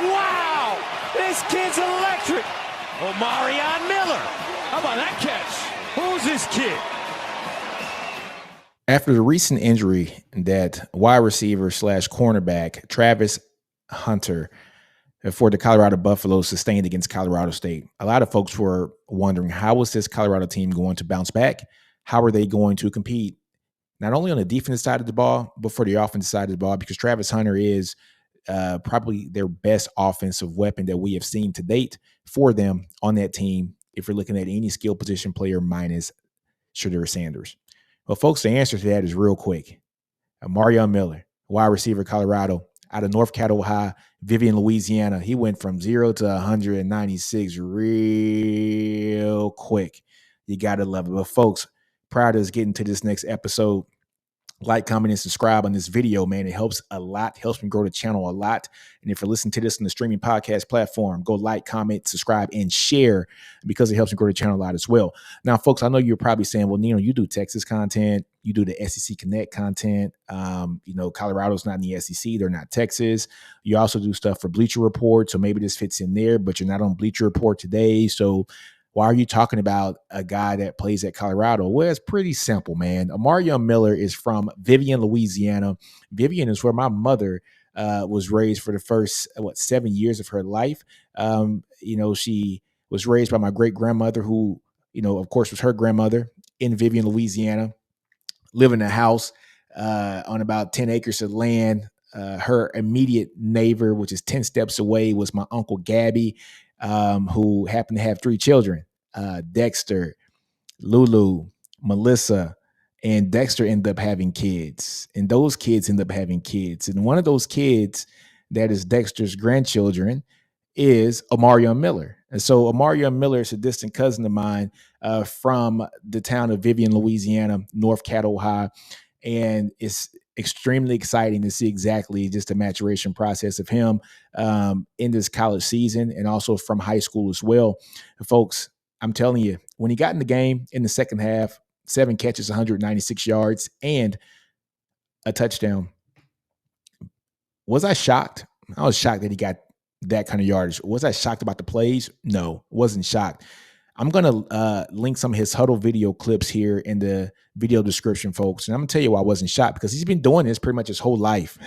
Wow! This kid's electric! Omarion Miller! How about that catch? Who's this kid? After the recent injury that wide receiver / cornerback Travis Hunter for the Colorado Buffaloes sustained against Colorado State, a lot of folks were wondering, how is this Colorado team going to bounce back? How are they going to compete not only on the defensive side of the ball, but for the offensive side of the ball? Because Travis Hunter is probably their best offensive weapon that we have seen to date for them on that team, if you're looking at any skill position player minus Shedeur Sanders. Well, folks, the answer to that is real quick. Omarion Miller, wide receiver, Colorado, out of North Caddo High, Vivian, Louisiana. He went from 0 to 196 real quick. You got to love it. But folks, prior to us getting to this next episode, like, comment, and subscribe on this video, man. It helps a lot, helps me grow the channel a lot. And if you're listening to this on the streaming podcast platform, go like, comment, subscribe, and share, because it helps me grow the channel a lot as well. Now, folks, I know you're probably saying, well, Nino, you do Texas content, you do the SEC Connect content. Colorado's not in the SEC, they're not Texas. You also do stuff for Bleacher Report, so maybe this fits in there, but you're not on Bleacher Report today. So why are you talking about a guy that plays at Colorado? Well, it's pretty simple, man. Omarion Miller is from Vivian, Louisiana. Vivian is where my mother was raised for the first, 7 years of her life. She was raised by my great-grandmother, who, of course, was her grandmother in Vivian, Louisiana, living in a house on about 10 acres of land. Her immediate neighbor, which is 10 steps away, was my Uncle Gabby, who happened to have 3 children, Dexter, Lulu, Melissa, and Dexter ended up having kids. And those kids end up having kids. And one of those kids that is Dexter's grandchildren is Omarion Miller. And so Omarion Miller is a distant cousin of mine from the town of Vivian, Louisiana, North Caddo High. And it's extremely exciting to see exactly just the maturation process of him in this college season, and also from high school as well. And folks, I'm telling you, when he got in the game in the second half, 7 catches, 196 yards, and a touchdown. Was I shocked? I was shocked that he got that kind of yardage. Was I shocked about the plays? No, wasn't shocked. I'm going to link some of his huddle video clips here in the video description, folks. And I'm going to tell you why I wasn't shocked, because he's been doing this pretty much his whole life.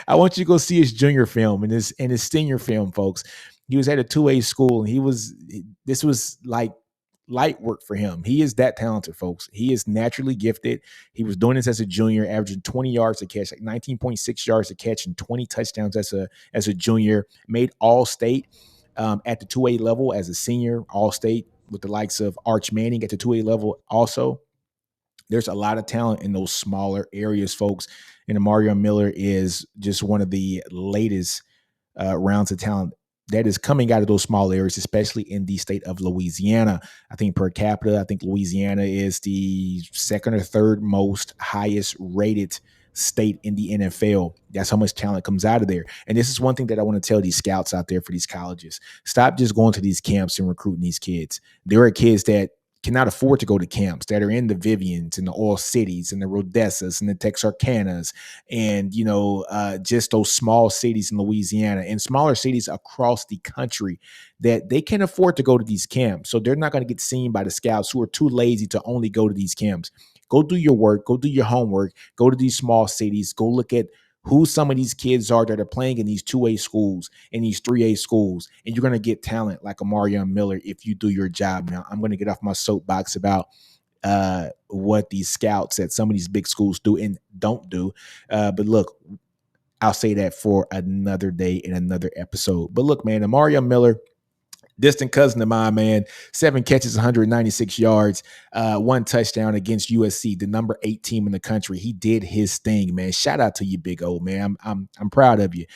I want you to go see his junior film and his senior film, folks. He was at a 2A school, and this was like light work for him. He is that talented, folks. He is naturally gifted. He was doing this as a junior, averaging 20 yards a catch, like 19.6 yards a catch, and 20 touchdowns as a junior. Made All-State at the 2A level as a senior, All-State with the likes of Arch Manning at the 2A level also. There's a lot of talent in those smaller areas, folks. And Omarion Miller is just one of the latest rounds of talent that is coming out of those small areas, especially in the state of Louisiana. I think per capita, Louisiana is the second or third most highest rated state in the NFL. That's how much talent comes out of there. And this is one thing that I want to tell these scouts out there for these colleges. Stop just going to these camps and recruiting these kids. There are kids that cannot afford to go to camps, that are in the Vivians and the Oil Cities and the Rodessas and the Texarkanas and, just those small cities in Louisiana and smaller cities across the country, that they can't afford to go to these camps. So they're not going to get seen by the scouts who are too lazy to only go to these camps. Go do your work, go do your homework, go to these small cities, go look at who some of these kids are that are playing in these 2A schools and these 3A schools, and you're going to get talent like Omarion Miller if you do your job. Now, I'm going to get off my soapbox about what these scouts at some of these big schools do and don't do. But look, I'll say that for another day in another episode. But look, man, Omarion Miller, distant cousin of mine, man, 7 catches, 196 yards, 1 touchdown against USC, the number 8 team in the country. He did his thing, man. Shout out to you, big old man. I'm proud of you.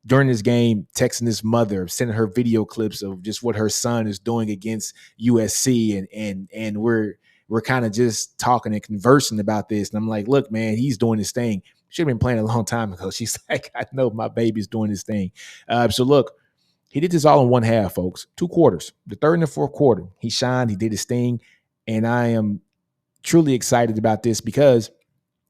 During this game, texting his mother, sending her video clips of just what her son is doing against USC, and we're kind of just talking and conversing about this. And I'm like, look, man, he's doing his thing. Should have been playing a long time ago. She's like, I know my baby's doing his thing. So look, he did this all in one half, folks. 2 quarters. The third and the fourth quarter, he shined. He did his thing. And I am truly excited about this because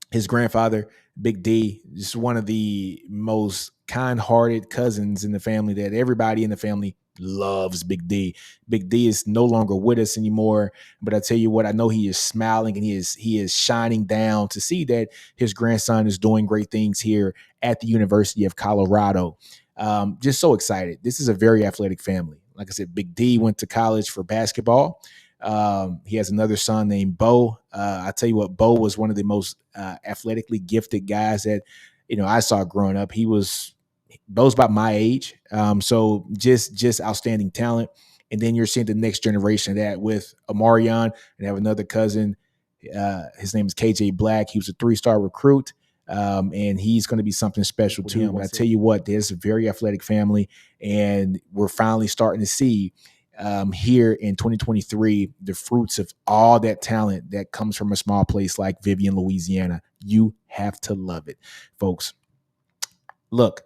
his grandfather Big D, just one of the most kind-hearted cousins in the family that everybody in the family loves. Big D. Big D is no longer with us anymore, but I tell you what, I know he is smiling and he is shining down to see that his grandson is doing great things here at the University of Colorado. Just so excited. This is a very athletic family. Like I said, Big D went to college for basketball. He has another son named Bo. I tell you what, Bo was one of the most athletically gifted guys that I saw growing up. Bo's about my age, so just outstanding talent. And then you're seeing the next generation of that with Omarion, and have another cousin. His name is KJ Black. He was a 3-star recruit. And he's going to be something special too. But I tell you what, there's a very athletic family, and we're finally starting to see here in 2023 the fruits of all that talent that comes from a small place like Vivian, Louisiana. You have to love it, folks. Look,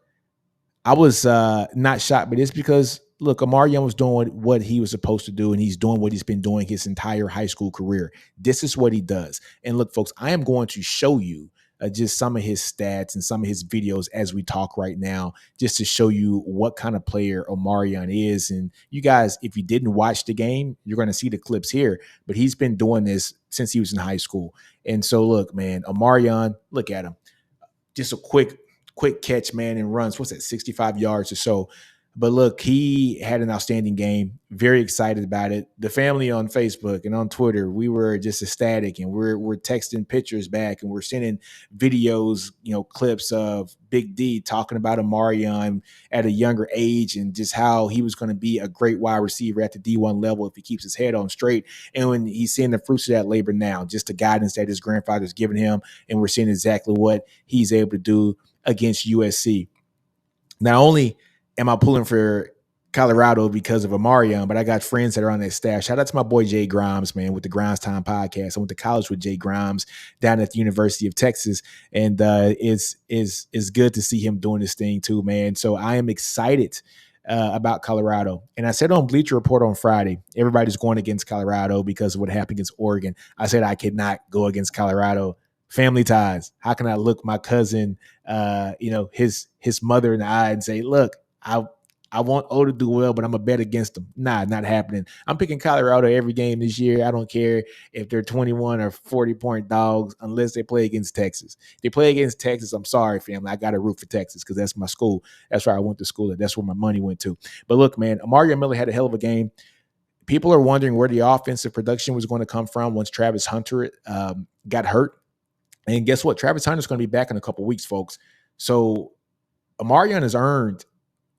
I was not shocked, but it's because look, Omarion was doing what he was supposed to do, and he's doing what he's been doing his entire high school career. This is what he does. And look, folks, I am going to show you just some of his stats and some of his videos as we talk right now, just to show you what kind of player Omarion is. And you guys, if you didn't watch the game, you're going to see the clips here, but he's been doing this since he was in high school. And so look, man, Omarion, look at him. Just a quick catch, man, and runs. What's that, 65 yards or so? But look, he had an outstanding game. Very excited about it. The family on Facebook and on Twitter, we were just ecstatic, and we're texting pictures back, and we're sending videos, clips of Big D talking about Omarion at a younger age and just how he was going to be a great wide receiver at the D1 level if he keeps his head on straight. And when he's seeing the fruits of that labor now, just the guidance that his grandfather's given him, and we're seeing exactly what he's able to do against USC. Not only am I pulling for Colorado because of Omarion, but I got friends that are on that staff. Shout out to my boy Jay Grimes, man, with the Grimes Time podcast. I went to college with Jay Grimes down at the University of Texas, and it's good to see him doing this thing too, man. So I am excited about Colorado. And I said on Bleacher Report on Friday, everybody's going against Colorado because of what happened against Oregon. I said I could not go against Colorado. Family ties. How can I look my cousin, his mother in the eye and say, look, I want O to do well, but I'm a bet against him. Nah, not happening. I'm picking Colorado every game this year. I don't care if they're 21 or 40-point dogs unless they play against Texas. If they play against Texas, I'm sorry, family. I got to root for Texas because that's my school. That's where I went to school. That's where my money went to. But look, man, Omarion Miller had a hell of a game. People are wondering where the offensive production was going to come from once Travis Hunter got hurt. And guess what? Travis Hunter's going to be back in a couple weeks, folks. So Omarion has earned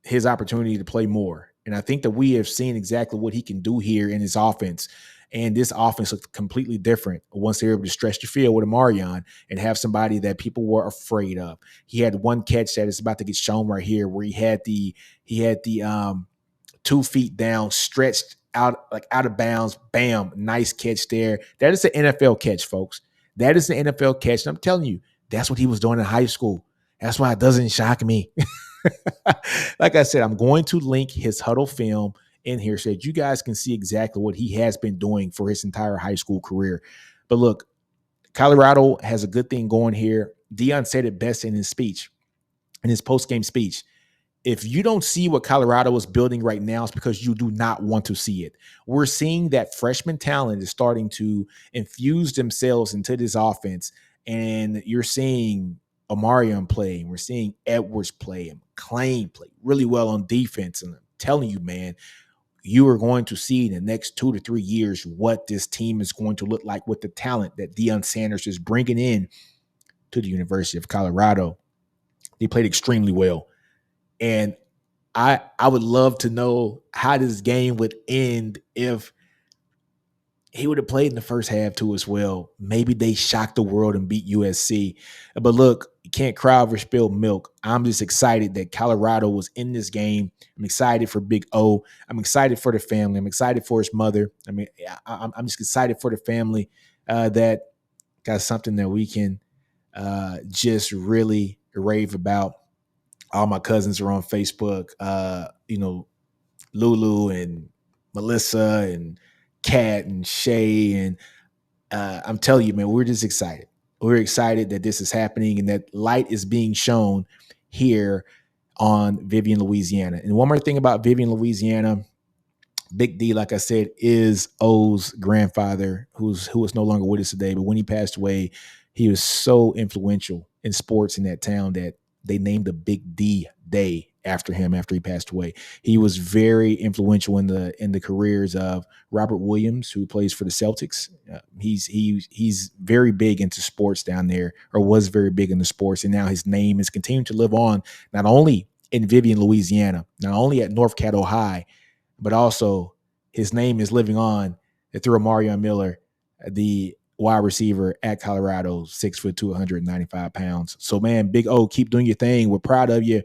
his opportunity to play more. And I think that we have seen exactly what he can do here in his offense. And this offense looked completely different once they were able to stretch the field with Omarion and have somebody that people were afraid of. He had one catch that is about to get shown right here where he had the 2 feet down, stretched out, like out of bounds. Bam, nice catch there. That is an NFL catch, folks. That is an NFL catch. And I'm telling you, that's what he was doing in high school. That's why it doesn't shock me. Like I said, I'm going to link his huddle film in here so that you guys can see exactly what he has been doing for his entire high school career. But look, Colorado has a good thing going here. Deion said it best in his speech, in his post-game speech. If you don't see what Colorado is building right now, it's because you do not want to see it. We're seeing that freshman talent is starting to infuse themselves into this offense, and you're seeing Omarion play, and we're seeing Edwards play, and McClain play really well on defense. And I'm telling you, man, you are going to see in the next 2 to 3 years what this team is going to look like with the talent that Deion Sanders is bringing in to the University of Colorado. They played extremely well. And I would love to know how this game would end if he would have played in the first half too as well. Maybe they shocked the world and beat USC. But look, you can't cry over spilled milk. I'm just excited that Colorado was in this game. I'm excited for Big O. I'm excited for the family. I'm excited for his mother. I mean, I'm just excited for the family that got something that we can just really rave about. All my cousins are on Facebook, Lulu and Melissa and Kat and Shay. And I'm telling you, man, we're just excited. we're excited that this is happening and that light is being shown here on Vivian, Louisiana. And one more thing about Vivian, Louisiana, Big D, like I said, is O's grandfather, who is no longer with us today. But when he passed away, he was so influential in sports in that town that they named the Big D Day after him after he passed away. He was very influential in the careers of Robert Williams, who plays for the Celtics. He's very big into sports down there, or was very big into sports, and now his name is continuing to live on not only in Vivian, Louisiana, not only at North Caddo High, but also his name is living on through Omarion Miller, the wide receiver at Colorado, 6'2", 195 pounds. So, man, Big O, keep doing your thing. We're proud of you.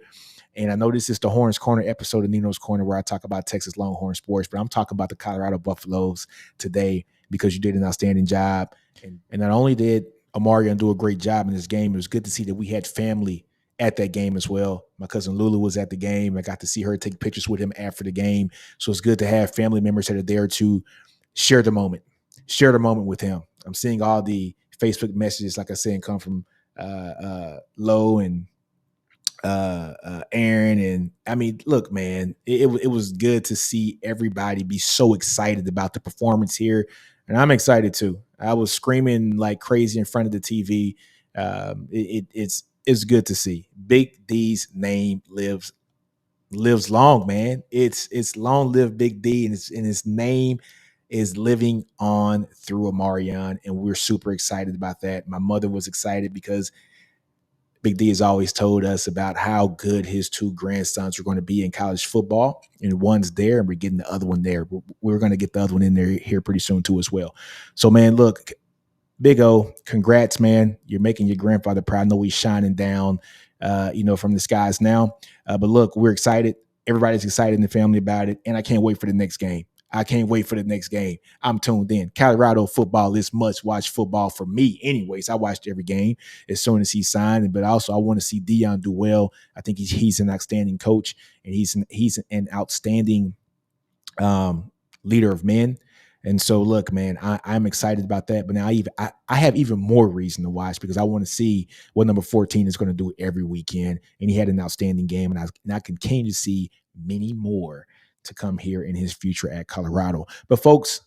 And I know this is the Horns Corner episode of Ninos Corner where I talk about Texas Longhorn sports, but I'm talking about the Colorado Buffaloes today because you did an outstanding job. And not only did Omarion do a great job in this game, it was good to see that we had family at that game as well. My cousin Lulu was at the game. I got to see her take pictures with him after the game. So it's good to have family members that are there to share the moment with him. I'm seeing all the Facebook messages, like I said, come from Lo and Aaron. And I mean, look, man, it was good to see everybody be so excited about the performance here. And I'm excited too. I was screaming like crazy in front of the TV. It's good to see. Big D's name lives long, man. It's long live Big D, and his name is living on through Omarion, and we're super excited about that. My mother was excited because Big D has always told us about how good his two grandsons are going to be in college football, and one's there, and we're getting the other one there. We're going to get the other one in there here pretty soon too as well. So, man, look, Big O, congrats, man. You're making your grandfather proud. I know he's shining down, from the skies now. But look, we're excited. Everybody's excited in the family about it, and I can't wait for the next game. I'm tuned in. Colorado football is must-watch football for me anyways. I watched every game as soon as he signed, but also I want to see Dion do well. I think he's an outstanding coach, and he's an outstanding leader of men. And so, look, man, I'm excited about that. But now I have even more reason to watch because I want to see what number 14 is going to do every weekend. And he had an outstanding game, and I continue to see many more to come here in his future at Colorado. But folks,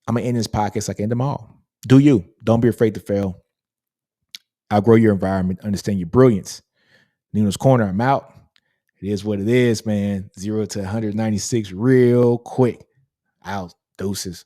I'm gonna end this podcast like I end them all. Do you? Don't be afraid to fail. Outgrow your environment. Understand your brilliance. Ninos Corner. I'm out. It is what it is, man. 0 to 196 real quick. Out. Doses.